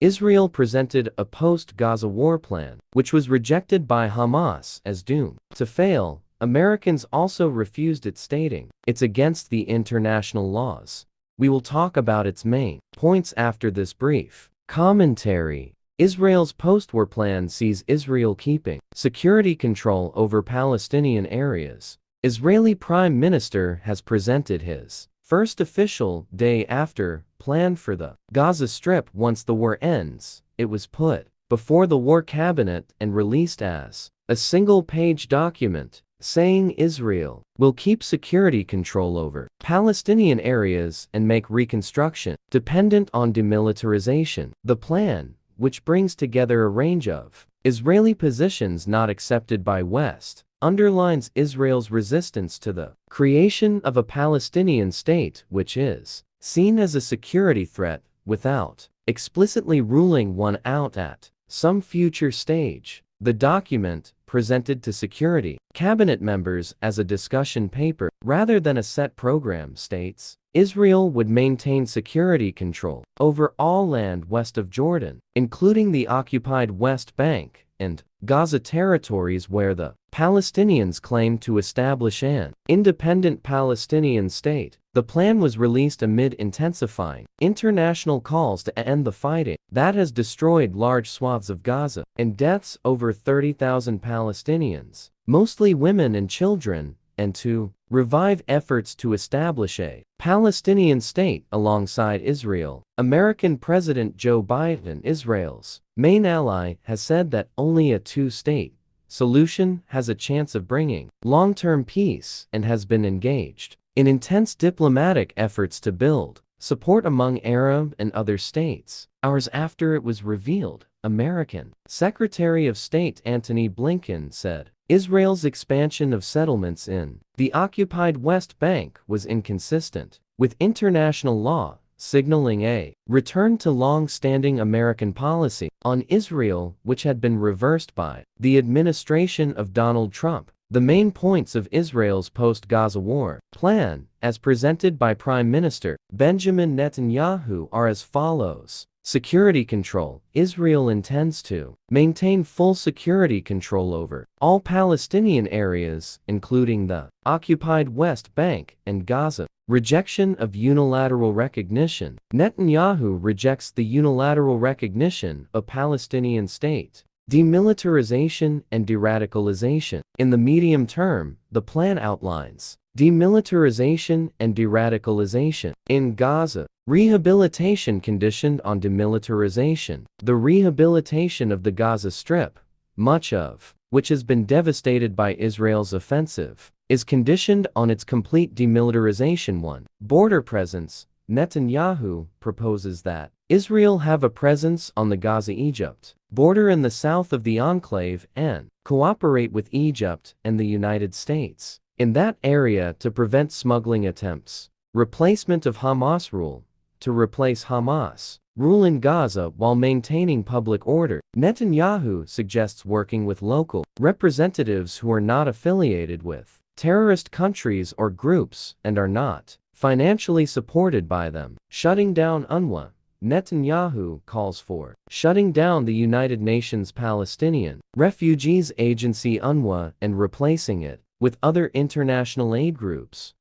Israel presented a post-Gaza war plan, which was rejected by Hamas as doomed to fail. Americans also refused it, stating it's against the international laws. We will talk about its main points after this brief commentary. Israel's post-war plan sees Israel keeping security control over Palestinian areas. Israeli Prime Minister has presented his first official day after plan for the Gaza Strip once the war ends. It was put before the War Cabinet and released as a single-page document, saying Israel will keep security control over Palestinian areas and make reconstruction dependent on demilitarization. The plan, which brings together a range of Israeli positions not accepted by West, underlines Israel's resistance to the creation of a Palestinian state, which is seen as a security threat, without explicitly ruling one out at some future stage. The document, presented to Security Cabinet members as a discussion paper rather than a set program, states Israel would maintain security control over all land west of Jordan, including the occupied West Bank and Gaza territories where the Palestinians claim to establish an independent Palestinian state. The plan was released amid intensifying international calls to end the fighting that has destroyed large swaths of Gaza and deaths over 30,000 Palestinians, mostly women and children, and to revive efforts to establish a Palestinian state alongside Israel. American President Joe Biden, Israel's main ally, has said that only a two-state solution has a chance of bringing long-term peace and has been engaged in intense diplomatic efforts to build support among Arab and other states. Hours after it was revealed, American Secretary of State Antony Blinken said Israel's expansion of settlements in the occupied West Bank was inconsistent with international law, signaling a return to long-standing American policy on Israel, which had been reversed by the administration of Donald Trump. The main points of Israel's post-Gaza war plan, as presented by Prime Minister Benjamin Netanyahu, are as follows. Security control. Israel intends to maintain full security control over all Palestinian areas, including the occupied West Bank and Gaza. Rejection of unilateral recognition. Netanyahu rejects the unilateral recognition of a Palestinian state. Demilitarization and de-radicalization. In the medium term, the plan outlines demilitarization and de-radicalization in Gaza. Rehabilitation conditioned on demilitarization. The rehabilitation of the Gaza Strip, much of which has been devastated by Israel's offensive, is conditioned on its complete demilitarization. 1. Border presence. Netanyahu proposes that Israel have a presence on the Gaza-Egypt border in the south of the enclave and cooperate with Egypt and the United States in that area to prevent smuggling attempts. Replacement of Hamas rule. To replace Hamas rule in Gaza while maintaining public order. Netanyahu suggests working with local representatives who are not affiliated with terrorist countries or groups and are not financially supported by them. Shutting down UNRWA. Netanyahu calls for shutting down the United Nations Palestinian Refugees Agency UNRWA and replacing it with other international aid groups.